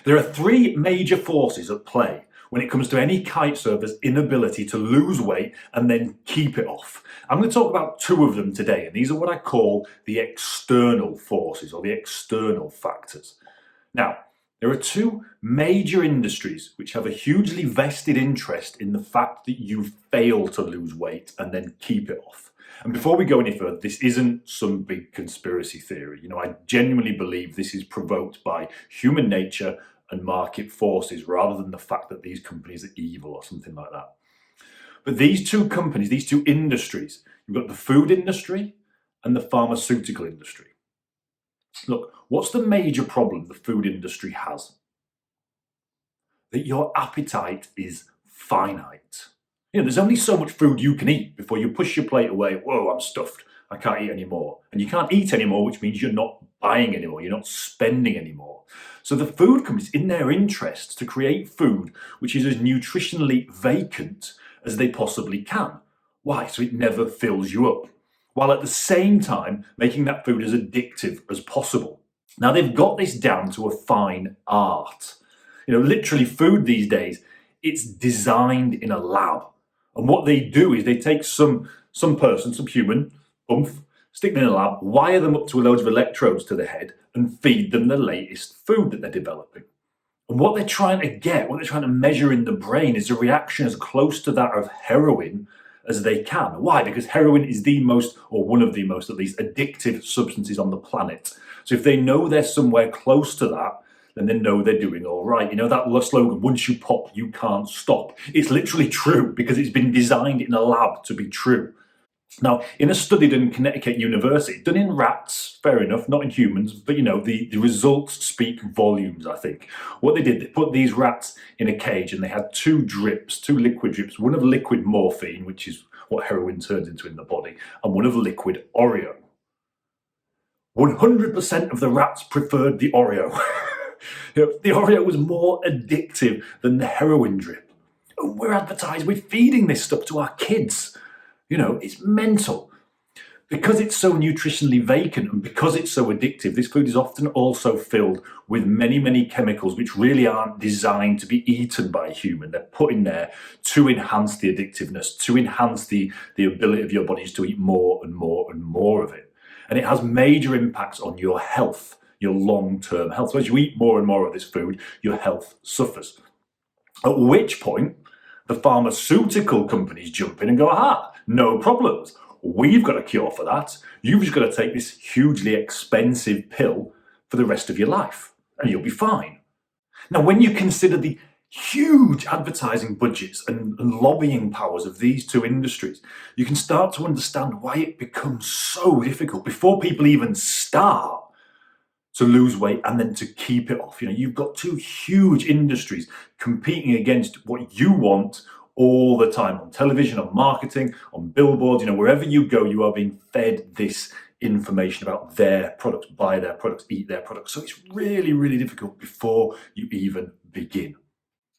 There are three major forces at play when it comes to any kite surfer's inability to lose weight and then keep it off. I'm going to talk about two of them today, and these are what I call the external forces or the external factors. Now, there are two major industries which have a hugely vested interest in the fact that you fail to lose weight and then keep it off. And before we go any further, this isn't some big conspiracy theory. I genuinely believe this is provoked by human nature and market forces rather than the fact that these companies are evil or something like that. But these two companies, these two industries, you've got the food industry and the pharmaceutical industry. Look, what's the major problem the food industry has? That your appetite is finite. There's only so much food you can eat before you push your plate away. Whoa, I'm stuffed. I can't eat anymore. And you can't eat anymore, which means you're not buying anymore. You're not spending anymore. So the food companies, in their interest to create food which is as nutritionally vacant as they possibly can. Why? So it never fills you up, while at the same time making that food as addictive as possible. Now, they've got this down to a fine art. Literally food these days, it's designed in a lab. And what they do is they take some person, some human, stick them in a lab, wire them up to loads of electrodes to the head and feed them the latest food that they're developing. And what they're trying to measure in the brain is a reaction as close to that of heroin as they can. Why? Because heroin is the most, or one of the most at least, addictive substances on the planet. So if they know they're somewhere close to that, then they know they're doing all right. That slogan, once you pop, you can't stop. It's literally true because it's been designed in a lab to be true. Now, in a study done in Connecticut University, done in rats, fair enough, not in humans, but the results speak volumes, I think. What they did, they put these rats in a cage and they had two liquid drips, one of liquid morphine, which is what heroin turns into in the body, and one of liquid Oreo. 100% of the rats preferred the Oreo. The Oreo was more addictive than the heroin drip. And we're advertised, we're feeding this stuff to our kids. It's mental. Because it's so nutritionally vacant and because it's so addictive, this food is often also filled with many, many chemicals which really aren't designed to be eaten by a human. They're put in there to enhance the addictiveness, to enhance the ability of your bodies to eat more and more and more of it. And it has major impacts on your health, your long-term health. So as you eat more and more of this food, your health suffers. At which point, the pharmaceutical companies jump in and go, aha, no problems. We've got a cure for that. You've just got to take this hugely expensive pill for the rest of your life, and you'll be fine. Now, when you consider the huge advertising budgets and lobbying powers of these two industries, you can start to understand why it becomes so difficult before people even start to lose weight and then to keep it off. You've got two huge industries competing against what you want all the time on television, on marketing, on billboards. Wherever you go, you are being fed this information about their products, buy their products, eat their products. So it's really, really difficult before you even begin.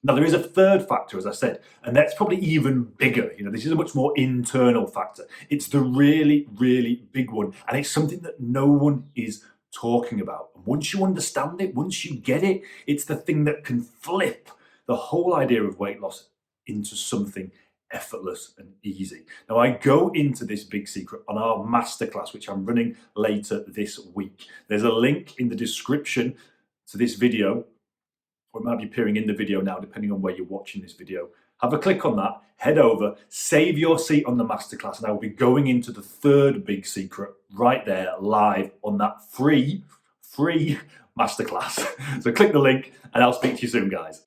Now, there is a third factor, as I said, and that's probably even bigger. This is a much more internal factor. It's the really, really big one, and it's something that no one is talking about. And once you understand it, once you get it, it's the thing that can flip the whole idea of weight loss into something effortless and easy. Now, I go into this big secret on our masterclass, which I'm running later this week. There's a link in the description to this video, or it might be appearing in the video now, depending on where you're watching this video. Have a click on that, head over, save your seat on the masterclass, and I will be going into the third big secret right there, live on that free masterclass. So click the link, and I'll speak to you soon, guys.